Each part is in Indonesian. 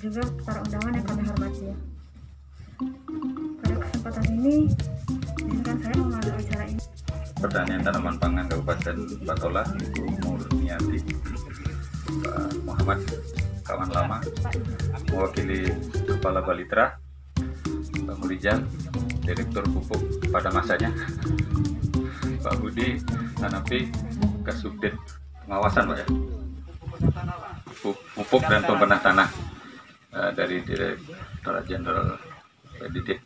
juga para undangan yang kami hormati ya. Pada kesempatan ini, izinkan saya memantau acara ini. Pertanian Tanaman Pangan Kabupaten Batola, Ibu Murniati, Pak Muhammad, kawan lama, mewakili Kepala Balitra, Pak Murijal, Direktur Pupuk pada masanya, Pak Budi Hanafi, Kasubdit Pengawasan Pak ya, Pupuk dan Pemerintah Tanah dari Direktorat Jenderal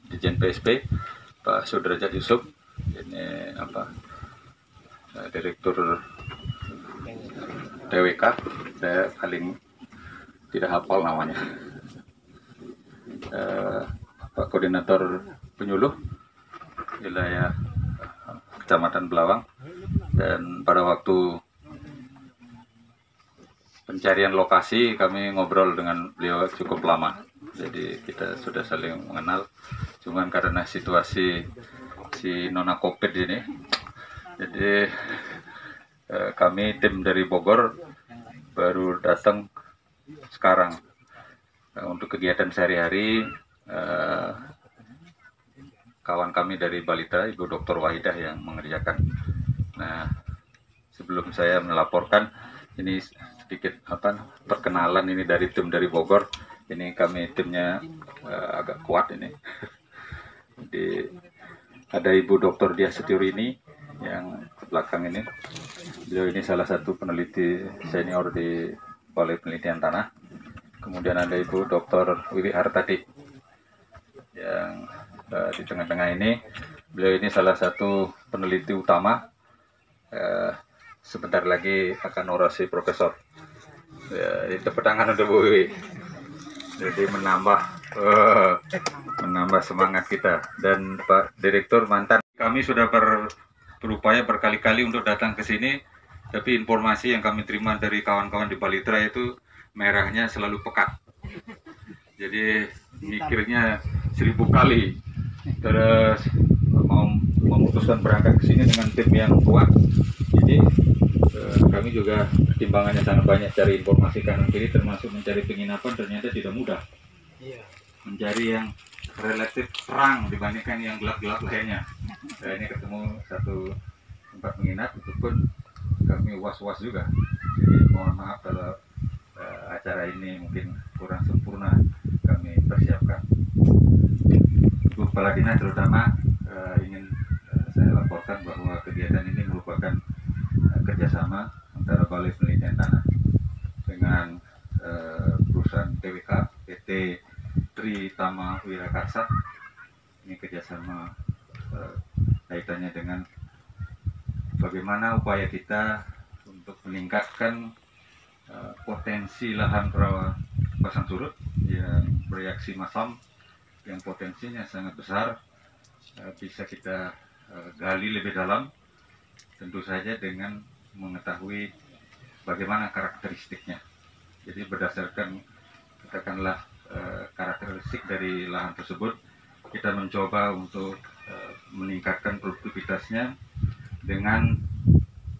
Dirjen PSP, Pak Sudrajat Yusuf, ini Direktur TWK, saya paling tidak hafal namanya, Pak Koordinator Penyuluh wilayah Kecamatan Belawang, dan pada waktu pencarian lokasi kami ngobrol dengan beliau cukup lama, jadi kita sudah saling mengenal. Cuman karena situasi si Nona Covid ini, jadi kami tim dari Bogor baru datang sekarang untuk kegiatan sehari-hari. Kawan kami dari Balita, Ibu Dr. Wahidah yang mengerjakan. Nah, sebelum saya melaporkan, ini sedikit perkenalan ini dari tim dari Bogor. Ini kami timnya agak kuat ini. Jadi ada Ibu Dr. Diah Setiurini yang ke belakang ini. Beliau ini salah satu peneliti senior di Balai Penelitian Tanah. Kemudian ada Ibu Dr. Wiwi Hartati yang di tengah-tengah ini. Beliau ini salah satu peneliti utama. Sebentar lagi akan orasi profesor. Ya, tepuk tangan untuk Bu Wiwi. Jadi menambah semangat kita. Dan Pak Direktur mantan, kami sudah berupaya berkali-kali untuk datang ke sini, tapi informasi yang kami terima dari kawan-kawan di Balitra itu merahnya selalu pekat. Jadi mikirnya 1000 kali, terus mau memutuskan berangkat ke sini dengan tim yang kuat. Jadi kami juga pertimbangannya sangat banyak, cari informasi kanan kiri, termasuk mencari penginapan ternyata tidak mudah. Mencari yang relatif terang dibandingkan yang gelap-gelap lainnya. Saya ini ketemu satu tempat menginap, itu pun kami was-was juga. Jadi mohon maaf kalau acara ini mungkin kurang sempurna kami persiapkan. Ibu Kepala Dinas terutama ingin saya laporkan bahwa kegiatan ini merupakan kerjasama antara Balai Penelitian Tanah dengan perusahaan TWK, PT Tritama Wirakarsa. Ini kerjasama kaitannya dengan bagaimana upaya kita untuk meningkatkan potensi lahan rawa pasang surut yang bereaksi masam, yang potensinya sangat besar, bisa kita gali lebih dalam, tentu saja dengan mengetahui bagaimana karakteristiknya. Jadi berdasarkan katakanlah karakteristik dari lahan tersebut, kita mencoba untuk meningkatkan produktivitasnya dengan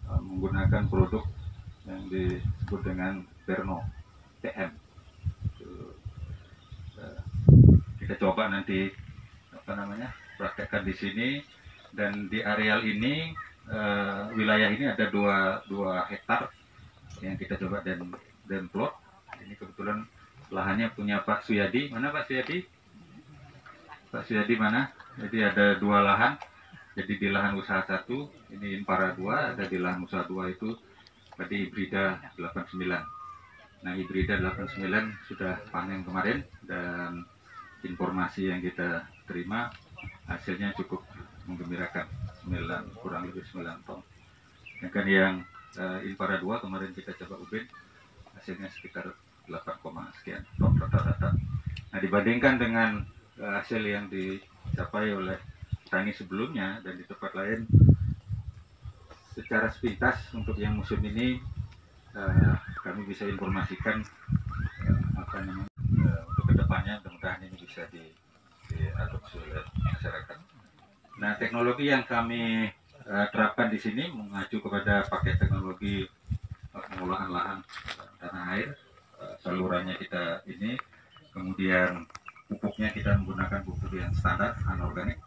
menggunakan produk yang disebut dengan Berno TM. Kita coba nanti praktekkan di sini, dan di areal ini wilayah ini ada 2 hektar yang kita coba dan plot. Ini kebetulan lahannya punya Pak Suyadi. Mana Pak Suyadi? Pak Suyadi mana? Jadi ada 2 lahan. Jadi di lahan usaha 1 ini Impara 2, ada di lahan usaha 2 itu tadi Hibrida 89. Nah, Hibrida 89 sudah panen kemarin, dan informasi yang kita terima hasilnya cukup menggembirakan, kurang lebih 9 ton. Sedangkan yang Impara 2 kemarin kita coba ubin, hasilnya sekitar 8, sekian ton rata-rata. Nah, dibandingkan dengan hasil yang dicapai oleh petani sebelumnya dan di tempat lain, secara sepintas untuk yang musim ini kami bisa informasikan untuk kedepannya, mudah-mudahan ini bisa diadopsi oleh masyarakat. Nah, teknologi yang kami terapkan di sini mengacu kepada paket teknologi pengolahan lahan tanah air. Salurannya kita ini kemudian pupuknya kita menggunakan pupuk yang standar anorganik,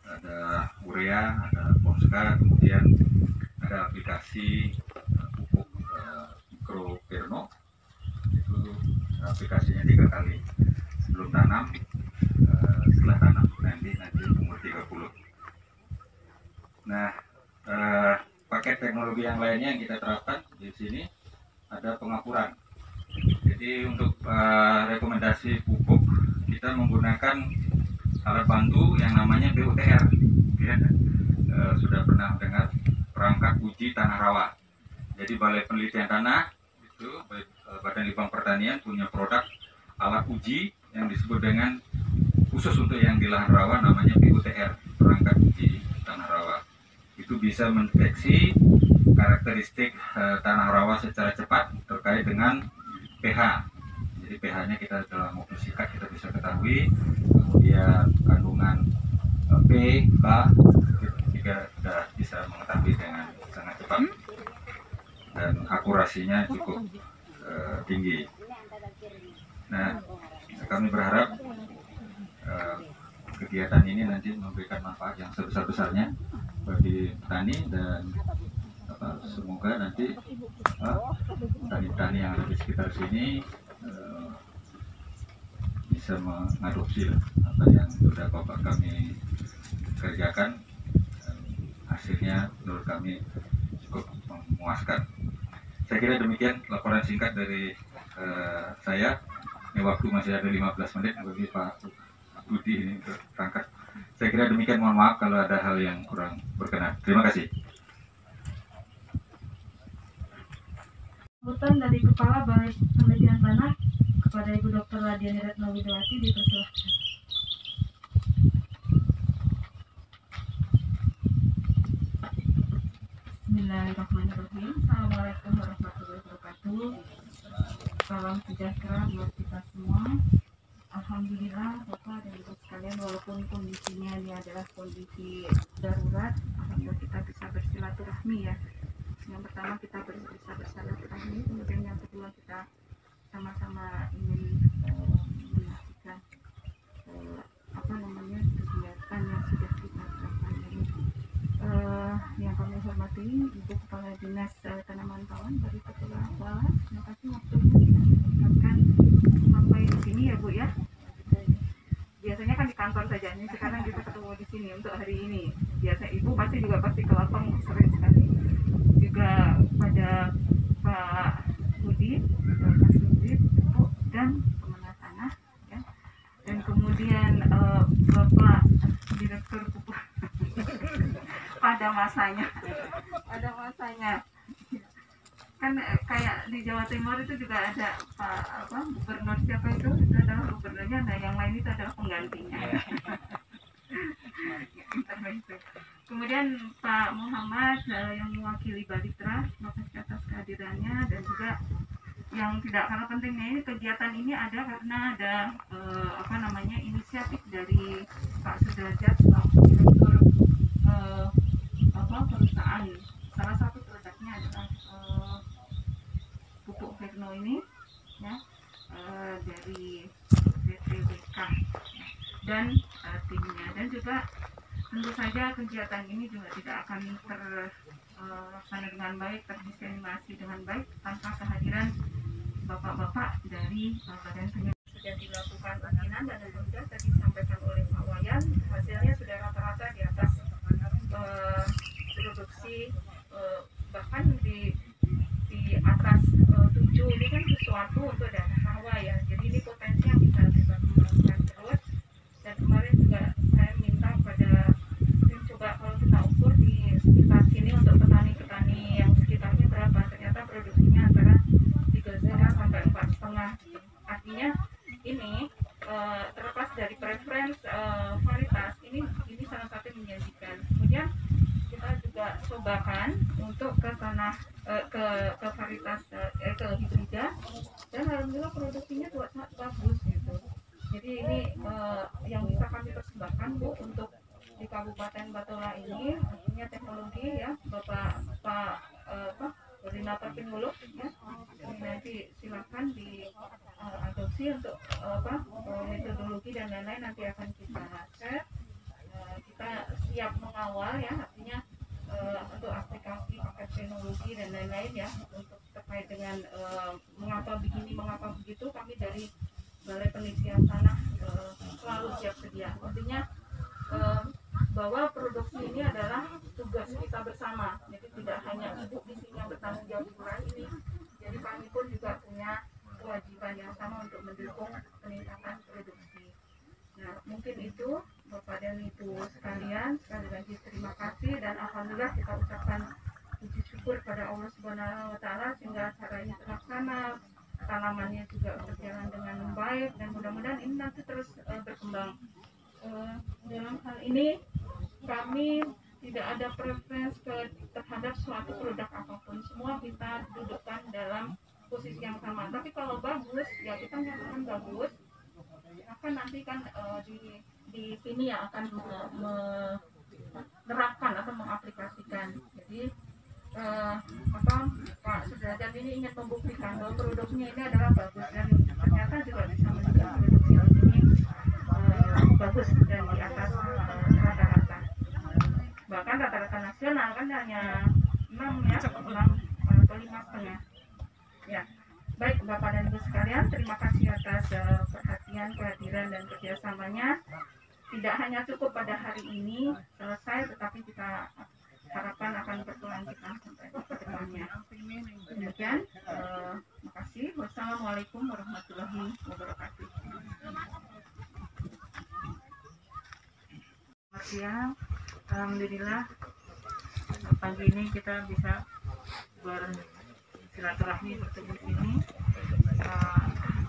ada urea, ada Ponska, kemudian ada aplikasi pupuk mikroperno, itu aplikasinya 3 kali sebelum tanam, setelah tanam nanti umur 30. Nah, paket teknologi yang lainnya yang kita terapkan di sini ada pengapuran. Jadi untuk rekomendasi pupuk kita menggunakan alat bantu yang namanya PUTR. Ya, sudah pernah dengar perangkat uji tanah rawa. Jadi Balai Penelitian Tanah itu Badan Litbang Pertanian punya produk alat uji yang disebut dengan khusus untuk yang di lahan rawa namanya PUTR, perangkat uji tanah rawa. Itu bisa mendeteksi karakteristik tanah rawa secara cepat terkait dengan pH. Jadi pH-nya kita dalam mobil sikat kita bisa ketahui, kemudian kandungan P, K juga sudah bisa mengetahui dengan sangat cepat dan akurasinya cukup tinggi. Nah, kami berharap kegiatan ini nanti memberikan manfaat yang sebesar-besarnya bagi petani dan semoga nanti petani-petani yang ada di sekitar sini bisa mengadopsi apa yang sudah Bapak kami kerjakan, dan hasilnya menurut kami cukup memuaskan. Saya kira demikian laporan singkat dari saya. Ini waktu masih ada 15 menit bagi Pak Budi ini berangkat. Saya kira demikian, mohon maaf kalau ada hal yang kurang berkenan. Terima kasih. Sambutan dari Kepala Balai Penelitian Tanah kepada Ibu Dr. Radiani Retno Widowati dipersilahkan. Bismillahirrahmanirrahim. Assalamualaikum warahmatullahi wabarakatuh. Salam sejahtera buat kita semua. Alhamdulillah Bapak dan Ibu sekalian, walaupun kondisinya ini adalah kondisi darurat, alhamdulillah kita bisa bersilaturahmi ya. Yang pertama kita bisa bersilaturahmi, kemudian yang kedua kita sama-sama ingin menyaksikan kegiatan yang sudah kita lakukan ini. Yang kami hormati Ibu Kepala Dinas Tanaman Pangan dari Kepala Bala, terima kasih waktunya sudah menyempatkan sampai di sini ya Bu ya. Biasanya kan di kantor saja, ini sekarang kita ketemu di sini untuk hari ini. Biasa Ibu pasti ke lapang sering sekali. Juga pada Pak Budi, Pak Sudit, dan Pemenang Tanah ya. Dan kemudian Bapak Direktur Pupuk pada masanya kan kayak di Jawa Timur itu juga ada Pak Gubernur siapa itu adalah gubernurnya, nah yang lain itu adalah penggantinya. Kemudian Pak Muhammad yang mewakili Balitra, terima kasih atas kehadirannya. Dan juga yang tidak kalah pentingnya, ini kegiatan ini ada karena ada inisiatif dari Pak Sudrajat selaku direktur perusahaan. Salah satu produknya adalah pupuk Verno ini ya, dari BPWK dan timnya. Dan juga tentu saja kegiatan ini juga tidak akan terlaksana dengan baik, terdiseminasi dengan baik tanpa kehadiran bapak-bapak dari Badan Penyelenggara. Sudah dilakukan ujian dan sudah tadi disampaikan oleh Pak Wayan, hasilnya sudah rata-rata di atas produksi, bahkan di atas 7. Ini kan sesuatu untuk daerah rawa ya, jadi ini potensi yang bisa kita kembangkan terus. Dan kemarin juga saya minta pada coba kalau kita ukur di sekitar sini untuk petani-petani yang sekitarnya berapa, ternyata produksinya antara 3,5 sampai 4,5. Artinya ini terlepas dari preference varietas, ini salah satu yang menjanjikan. Kemudian kita juga cobakan untuk ke tanah ke varietas ke hibrida, dan alhamdulillah produksinya juga sangat bagus gitu. Jadi ini yang bisa kami persembahkan Bu untuk di Kabupaten Batola ini, artinya teknologi ya Bapak Koordinator Pinhulu ya. Nanti silakan adopsi untuk metodologi dan lain-lain nanti akan kita share. Kita siap mengawal ya, artinya untuk aplikasi paket teknologi dan lain-lain ya, untuk terkait dengan mengapa begini mengapa begitu, kami dari Balai Penelitian Tanah selalu siap sedia. Artinya bahwa produksi ini adalah tugas kita bersama, jadi tidak hanya ibu di sini yang bertanggung jawab di bulan ini, jadi kami pun juga punya kewajiban yang sama untuk mendukung peningkatan produksi. Nah, mungkin itu Bapak dan Ibu sekalian, sekali lagi terima kasih dan alhamdulillah kita ucapkan puji syukur pada Allah Subhanahu wa taala sehingga acara ini terlaksana, tanamannya juga berjalan dengan baik dan mudah-mudahan ini nanti terus berkembang. Dalam hal ini kami tidak ada preferensi terhadap suatu produk apapun, semua kita dudukkan dalam posisi yang sama. Tapi kalau bagus ya kita nyatakan bagus, akan nanti kan di sini ya akan menerapkan atau mengaplikasikan. Jadi Pak Sudrajat ini ingin membuktikan bahwa produknya ini adalah bagus dan ternyata juga bisa menunjukkan produksi ini bagus dan di atas rata-rata. Bahkan rata-rata nasional kan hanya 6 ya, 6 atau 5,5 ya. Baik Bapak dan Ibu sekalian, terima kasih atas perhatian, kehadiran dan kerjasamanya. Tidak hanya cukup pada hari ini selesai, tetapi kita harapkan akan berkelanjutan sampai ke depannya. Demikian, terima kasih. Wassalamualaikum warahmatullahi wabarakatuh. Selamat siang. Alhamdulillah pagi ini kita bisa bersilaturahmi bertemu ini.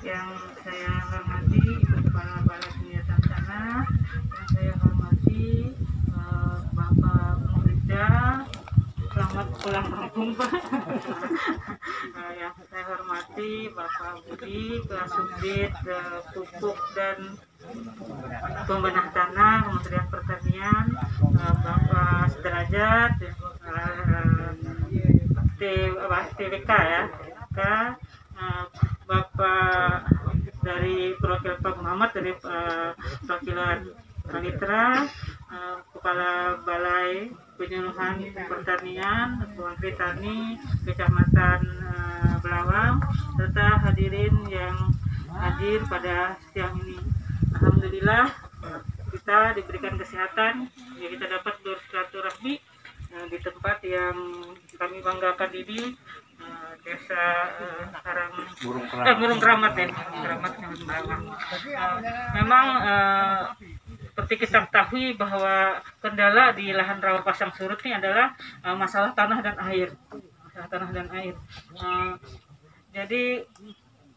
Yang saya hormati Ibu Kepala Balai Penelitian Tanah, yang saya hormati Bapak Muda, selamat pulang kampung Pak. Yang saya hormati Bapak Budi, Kasubdit Pupuk dan Pembenah Tanah Kementerian Pertanian, Bapak Sudrajat, TWK ya, Bapak dari perwakilan Pak Muhammad dari perwakilan Kalitra, Kepala Balai Penyuluhan Pertanian, Menteri Tani, Kecamatan Belawang, serta hadirin yang hadir pada siang ini. Alhamdulillah kita diberikan kesehatan, ya kita dapat bersilaturahmi di tempat yang kami banggakan ini, desa Burung Keramat ya, Keramat Belawang. Memang seperti kita ketahui bahwa kendala di lahan rawa pasang surut ini adalah masalah tanah dan air. Jadi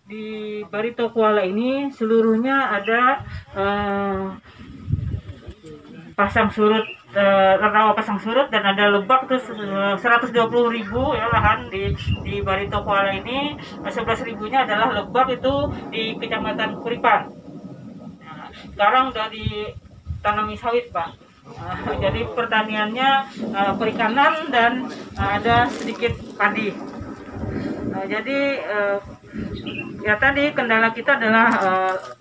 di Barito Kuala ini seluruhnya ada pasang surut, rawa pasang surut, dan ada lebak tuh 120.000 ya lahan di Barito Kuala ini. 11.000-nya adalah lebak itu di Kecamatan Kuripan. Nah, sekarang udah ditanami sawit Pak. Jadi pertaniannya perikanan dan ada sedikit padi. Jadi ya tadi kendala kita adalah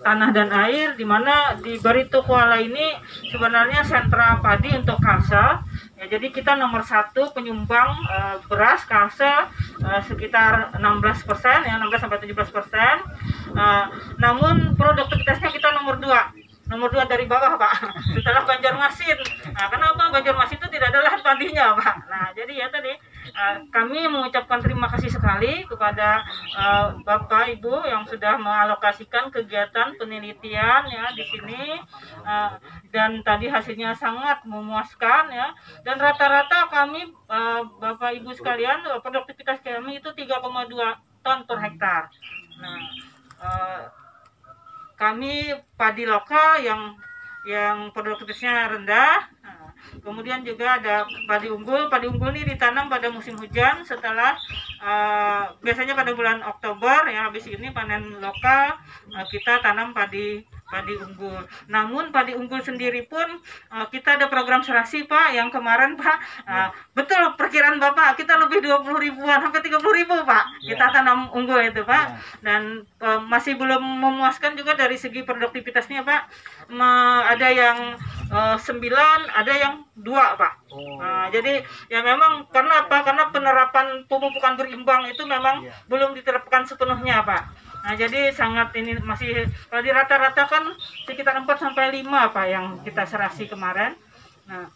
tanah dan air, di mana di Barito Kuala ini sebenarnya sentra padi untuk Kalsa. Ya, jadi kita nomor 1 penyumbang beras Kalsa sekitar 16%, ya 16-17%. Namun produktivitasnya kita nomor 2 dari bawah Pak, setelah Banjarmasin. Nah, kenapa Banjarmasin itu tidak ada lahan padinya Pak? Nah, jadi ya tadi kami mengucapkan terima kasih sekali kepada Bapak Ibu yang sudah mengalokasikan kegiatan penelitian ya di sini, dan tadi hasilnya sangat memuaskan ya. Dan rata-rata kami Bapak Ibu sekalian, produktivitas kami itu 3,2 ton per hektar. Nah, kami padi lokal yang produktivitasnya rendah. Nah, kemudian juga ada padi unggul. Padi unggul ini ditanam pada musim hujan setelah biasanya pada bulan Oktober ya, habis ini panen lokal kita tanam padi padi unggul. Namun padi unggul sendiri pun kita ada program serasi Pak, yang kemarin Pak, betul perkiraan Bapak, kita lebih 20 ribuan sampai 30 ribu Pak kita tanam unggul itu Pak. Dan masih belum memuaskan juga dari segi produktivitasnya Pak. Ada yang 9, ada yang 2 Pak. Jadi ya memang karena apa? Karena penerapan pemupukan berimbang itu memang belum diterapkan sepenuhnya Pak. Nah, jadi sangat ini masih kalau di rata-rata kan sekitar 4 sampai 5 Pak yang kita serasi kemarin. Nah,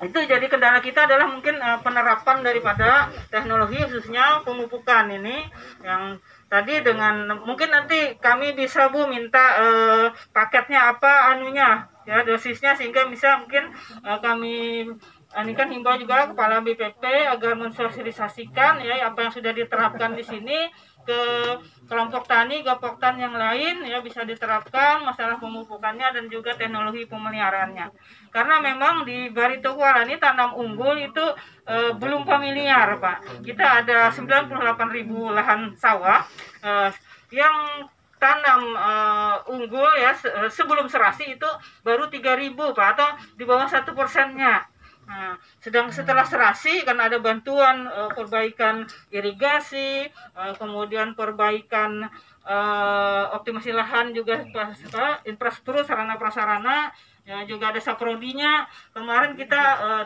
itu jadi kendala kita adalah mungkin penerapan daripada teknologi khususnya pemupukan ini yang tadi dengan mungkin nanti kami bisa Bu minta paketnya apa anunya ya dosisnya sehingga bisa mungkin kami ini kan himbau juga kepala BPP agar mensosialisasikan ya apa yang sudah diterapkan di sini ke kelompok tani, gapoktan yang lain ya bisa diterapkan masalah pemupukannya dan juga teknologi pemeliharaannya. Karena memang di Barito Kuala ini tanam unggul itu belum familiar Pak. Kita ada 98.000 lahan sawah yang tanam unggul ya sebelum serasi itu baru 3.000 Pak atau di bawah 1%-nya. Nah, sedang setelah serasi kan ada bantuan perbaikan irigasi, kemudian perbaikan optimasi lahan juga infrastruktur sarana prasarana, ya juga ada saprodinya. Kemarin kita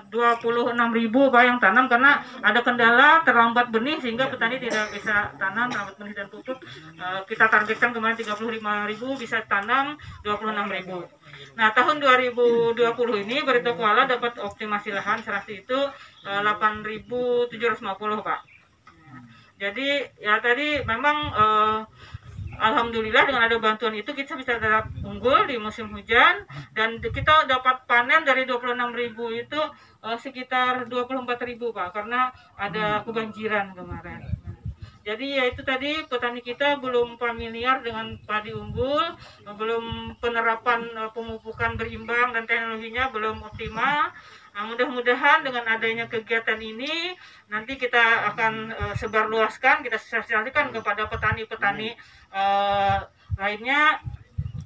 26.000 Pak yang tanam karena ada kendala terlambat benih sehingga petani tidak bisa tanam terlambat benih dan pupuk. Kita targetkan kemarin 35.000 bisa tanam 26.000. Nah, tahun 2020 ini Barito Kuala dapat optimasi lahan serasi itu 8.750 Pak. Jadi ya tadi memang alhamdulillah dengan ada bantuan itu kita bisa tetap unggul di musim hujan dan kita dapat panen dari 26.000 itu sekitar 24.000 Pak karena ada kebanjiran kemarin. Jadi ya itu tadi petani kita belum familiar dengan padi unggul, belum penerapan pemupukan berimbang dan teknologinya belum optimal. Nah, mudah-mudahan dengan adanya kegiatan ini nanti kita akan sebarluaskan, kita sosialisasikan kepada petani-petani lainnya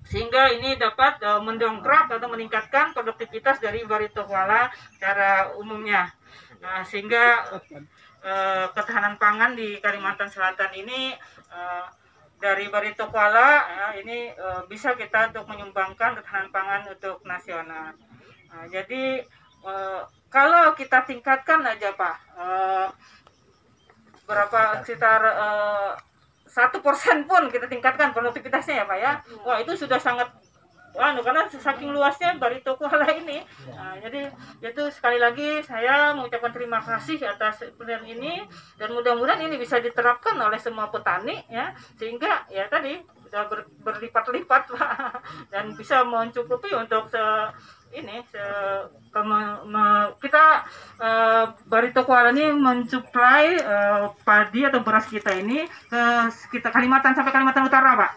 sehingga ini dapat mendongkrak atau meningkatkan produktivitas dari Barito Kuala secara umumnya. Nah, sehingga ketahanan pangan di Kalimantan Selatan ini dari Barito Kuala ini bisa kita untuk menyumbangkan ketahanan pangan untuk nasional. Jadi kalau kita tingkatkan aja Pak berapa sekitar 1% pun kita tingkatkan produktivitasnya ya Pak ya, wah itu sudah sangat karena saking luasnya Barito Kuala ini. Nah, jadi itu sekali lagi saya mengucapkan terima kasih atas penelitian ini dan mudah-mudahan ini bisa diterapkan oleh semua petani ya sehingga ya tadi sudah berlipat-lipat Pak dan bisa mencukupi untuk kita Barito Kuala ini mensuplai padi atau beras kita ini ke kita Kalimantan sampai Kalimantan Utara Pak.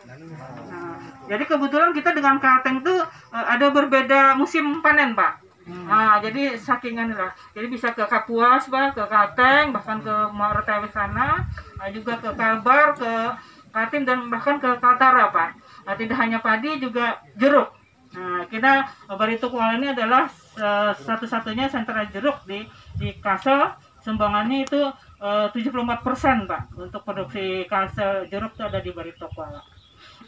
Jadi kebetulan kita dengan Kalteng itu ada berbeda musim panen Pak. Nah, jadi sakingan lah. Jadi bisa ke Kapuas Pak, ke Kalteng, bahkan ke Morotai sana, juga ke Kalbar, ke Kaltim dan bahkan ke Kaltara Pak. Nah, tidak hanya padi juga jeruk. Nah, kita Barito Kuala ini adalah satu-satunya sentra jeruk di Kalsel. Sumbangannya itu 74% Pak. Untuk produksi Kalsel jeruk itu ada di Barito Kuala.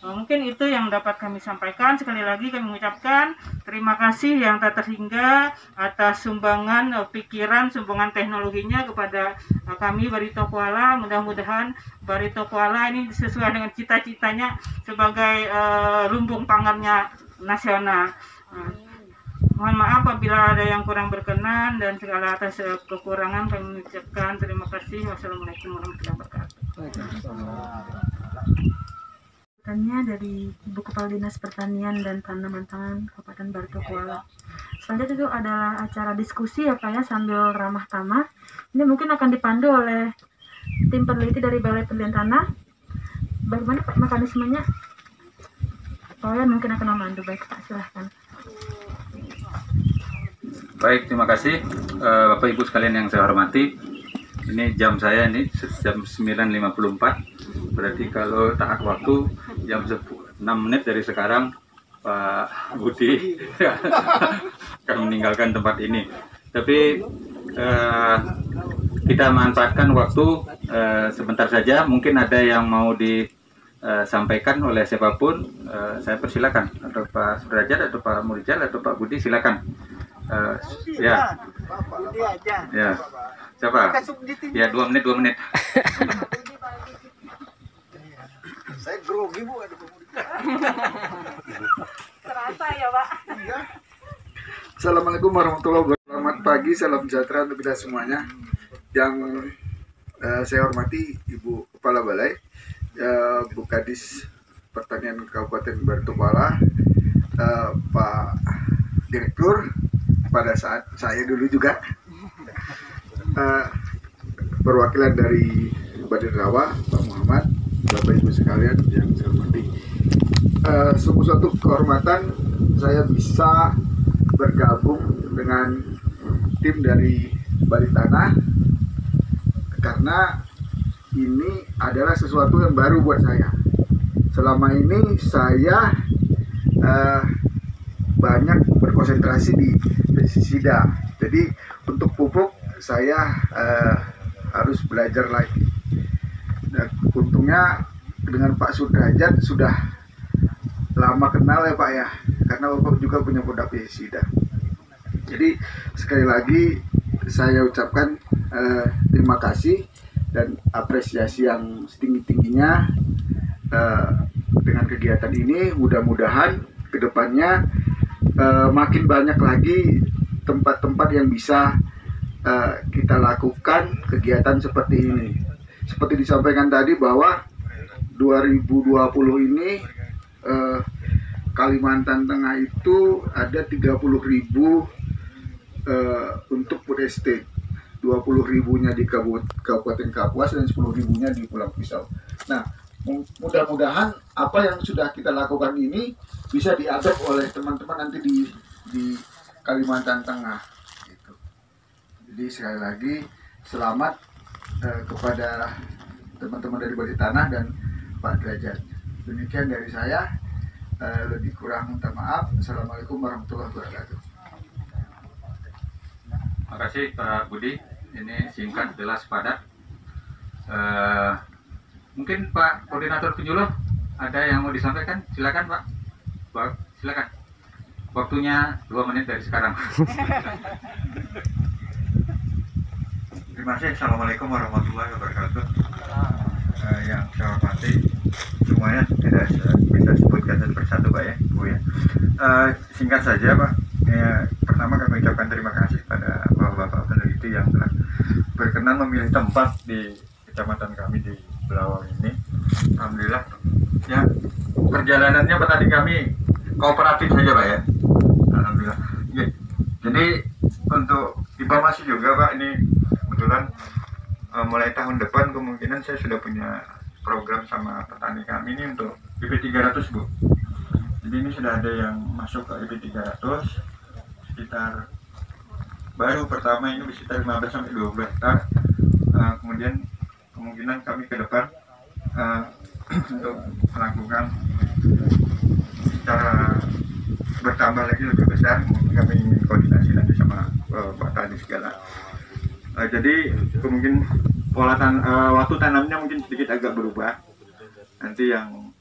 Mungkin itu yang dapat kami sampaikan. Sekali lagi kami mengucapkan terima kasih yang tak terhingga atas sumbangan pikiran, sumbangan teknologinya kepada kami Barito Kuala. Mudah-mudahan Barito Kuala ini sesuai dengan cita-citanya sebagai lumbung pangannya nasional. Mohon maaf apabila ada yang kurang berkenan dan segala atas kekurangan kami mengucapkan terima kasih. Wassalamualaikum warahmatullahi wabarakatuh. Dari Ibu Kepala Dinas Pertanian dan Tanaman Pangan Kabupaten Barito Kuala. Selanjutnya itu adalah acara diskusi ya Pak ya sambil ramah tamah. Ini mungkin akan dipandu oleh tim peneliti dari Balai Penelitian Tanah. Bagaimana Pak mekanismenya? Kalian mungkin akan memandu. Baik Pak, silahkan. Baik, terima kasih Bapak Ibu sekalian yang saya hormati. Ini jam saya ini jam 9.54. Berarti kalau tahap waktu jam 6 menit dari sekarang Pak Budi akan meninggalkan tempat ini. Tapi kita manfaatkan waktu sebentar saja. Mungkin ada yang mau disampaikan oleh siapapun. Saya persilakan, atau Pak Sudrajat atau Pak Murijal atau Pak Budi, silakan. Ya, ya, siapa? Ya, 2 menit, 2 menit. Saya grogi Bu. Terasa ya Pak. Assalamualaikum warahmatullahi wabarakatuh. Selamat pagi, salam sejahtera untuk kita semuanya. Yang saya hormati Ibu Kepala Balai, Bu Kadis Pertanian Kabupaten Baratupala, Pak Direktur, pada saat saya dulu juga, perwakilan dari Badan Rawa, Pak Muhammad, Bapak Ibu sekalian yang saya hormati. Sungguh suatu kehormatan saya bisa bergabung dengan tim dari Bali Tanah, karena ini adalah sesuatu yang baru buat saya. Selama ini saya banyak berkonsentrasi di pestisida, jadi untuk pupuk saya harus belajar lagi. Dan untungnya dengan Pak Sudrajat sudah lama kenal ya Pak ya, karena Bapak juga punya produk pestisida. Jadi sekali lagi saya ucapkan terima kasih dan apresiasi yang setinggi-tingginya dengan kegiatan ini. Mudah-mudahan kedepannya makin banyak lagi tempat-tempat yang bisa kita lakukan kegiatan seperti ini. Seperti disampaikan tadi bahwa 2020 ini Kalimantan Tengah itu ada 30.000 untuk food estate, 20.000-nya di Kabupaten Kapuas dan 10.000-nya di Pulau Pisau. Nah, mudah-mudahan apa yang sudah kita lakukan ini bisa diadop oleh teman-teman nanti di Kalimantan Tengah. Gitu. Jadi sekali lagi selamat kepada teman-teman dari Bali Tanah dan Pak Derajat. Demikian dari saya. Lebih kurang minta maaf. Assalamualaikum warahmatullahi wabarakatuh. Terima kasih Pak Budi. Ini singkat, jelas, padat. Mungkin Pak Koordinator Penyuluh ada yang mau disampaikan? Silakan Pak. Silakan. Waktunya 2 menit dari sekarang. Terima kasih. Assalamualaikum warahmatullahi wabarakatuh. Yang saya hormati semuanya, tidak bisa sebutkan satu persatu Pak ya, Bu ya. Singkat saja Pak. Pertama kami ucapkan terima kasih pada Bapak peneliti yang telah berkenan memilih tempat di kecamatan kami di Belawang ini. Alhamdulillah ya, perjalanannya petani kami kooperatif saja Pak ya. Alhamdulillah. Ya. Jadi untuk informasi juga Pak, ini kebetulan mulai tahun depan kemungkinan saya sudah punya program sama petani kami ini untuk IP 300 Bu. Jadi ini sudah ada yang masuk ke IP 300 sekitar, baru pertama ini sekitar 15-20 hektar. Kemudian kemungkinan kami ke depan untuk melakukan secara bertambah lagi lebih besar. Kami koordinasi nanti sama Pak Tani segala. Jadi kemungkinan pola waktu tanamnya mungkin sedikit agak berubah. Nanti yang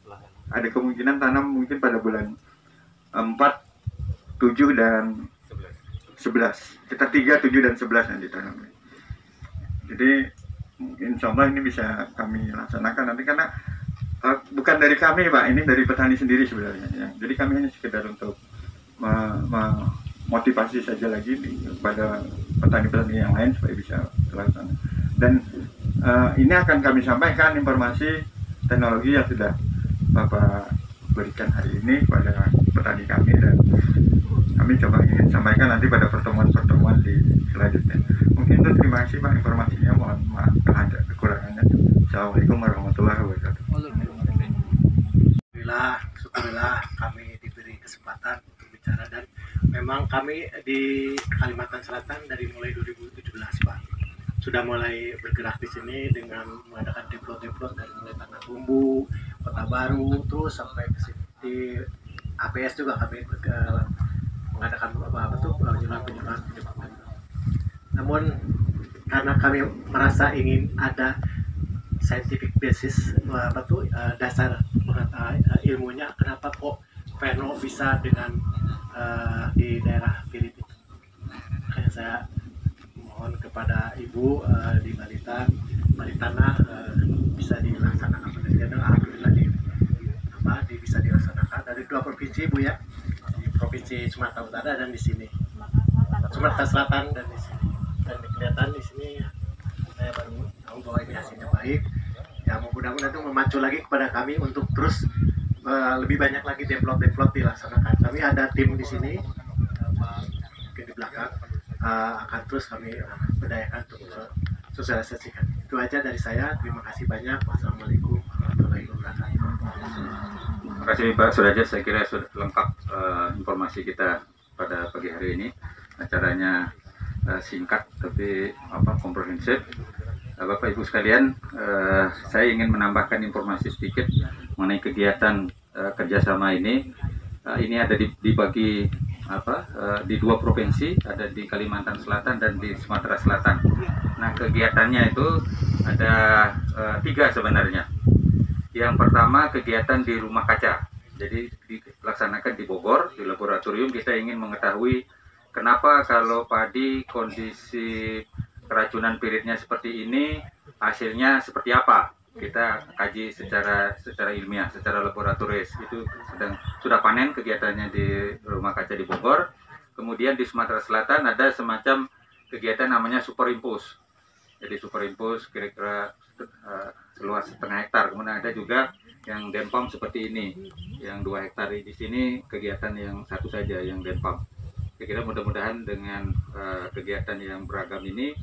ada kemungkinan tanam mungkin pada bulan 4, 7 dan 11. Kita 3, 7 dan 11 nanti tanam. Jadi insya Allah ini bisa kami laksanakan nanti, karena bukan dari kami Pak, ini dari petani sendiri sebenarnya ya. Jadi kami ini sekedar untuk motivasi saja lagi kepada petani-petani yang lain supaya bisa terlaksana. Dan ini akan kami sampaikan informasi teknologi yang sudah Bapak berikan hari ini kepada petani kami, dan kami coba ingin sampaikan nanti pada pertemuan-pertemuan di selanjutnya. Mungkin itu, terima kasih Pak informasinya, mohon maaf kalau ada kekurangannya. Assalamualaikum warahmatullahi wabarakatuh. Alhamdulillah kami diberi kesempatan untuk bicara, dan memang kami di Kalimantan Selatan dari mulai 2017 Pak sudah mulai bergerak di sini dengan mengadakan diplot dari mulai Tanah Bumbu, Kota Baru, terus sampai ke sini APS juga kami mengadakan penyuluhan. Namun karena kami merasa ingin ada scientific basis dasar ilmunya, kenapa kok Veno bisa dengan di daerah Pirit itu. Makanya saya mohon kepada Ibu di Balitana bisa dilaksanakan penelitian. Alhamdulillah bisa dilaksanakan dari 2 provinsi Bu ya, di Provinsi Sumatera Utara dan di sini Sumatera Selatan dan di sini. Dan kelihatan di sini saya baru tahu bahwa ini hasilnya baik. Ya mudah-mudahan itu memacu lagi kepada kami untuk terus lebih banyak lagi develop dilaksanakan. Kami ada tim di sini, mungkin di belakang akan terus kami berdayakan untuk sosialisasikan. Itu aja dari saya. Terima kasih banyak. Wassalamualaikum warahmatullahi wabarakatuh. Terima kasih Pak Sudrajat. Saya kira sudah lengkap informasi kita pada pagi hari ini. Acaranya singkat tapi komprehensif. Bapak Ibu sekalian, saya ingin menambahkan informasi sedikit mengenai kegiatan kerjasama ini. Ini ada dibagi di 2 provinsi, ada di Kalimantan Selatan dan di Sumatera Selatan. Nah, kegiatannya itu ada 3 sebenarnya. Yang pertama kegiatan di rumah kaca. Jadi dilaksanakan di Bogor, di laboratorium. Kita ingin mengetahui kenapa kalau padi kondisi keracunan piritnya seperti ini, hasilnya seperti apa? Kita kaji secara ilmiah, secara laboratoris. Itu sudah panen kegiatannya di rumah kaca di Bogor. Kemudian di Sumatera Selatan ada semacam kegiatan namanya superimpose. Jadi superimpose kira-kira seluas 0,5 hektar. Kemudian ada juga yang dempam seperti ini, yang 2 hektar di sini kegiatan yang satu saja, yang dempam. Saya kira mudah-mudahan dengan kegiatan yang beragam ini,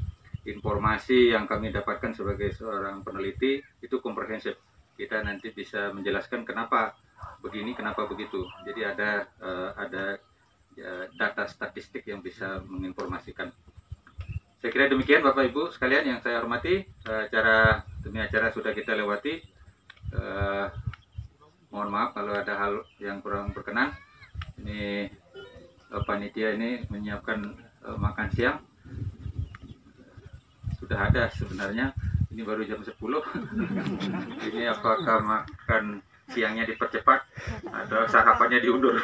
informasi yang kami dapatkan sebagai seorang peneliti itu komprehensif. Kita nanti bisa menjelaskan kenapa begini, kenapa begitu. Jadi ada data statistik yang bisa menginformasikan. Saya kira demikian Bapak Ibu sekalian yang saya hormati. Acara demi acara sudah kita lewati. Mohon maaf kalau ada hal yang kurang berkenan. Ini panitia ini menyiapkan makan siang. Sudah ada sebenarnya, ini baru jam 10. Ini apakah makan siangnya dipercepat atau sarapannya diundur?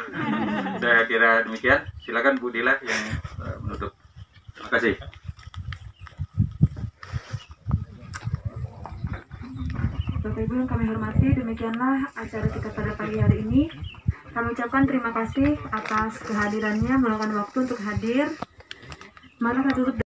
Saya kira demikian. Silakan Bu Dila yang menutup. Terima kasih. Bapak Ibu yang kami hormati, demikianlah acara kita pada pagi hari ini. Kami ucapkan terima kasih atas kehadirannya, meluangkan waktu untuk hadir. Mari kita tutup.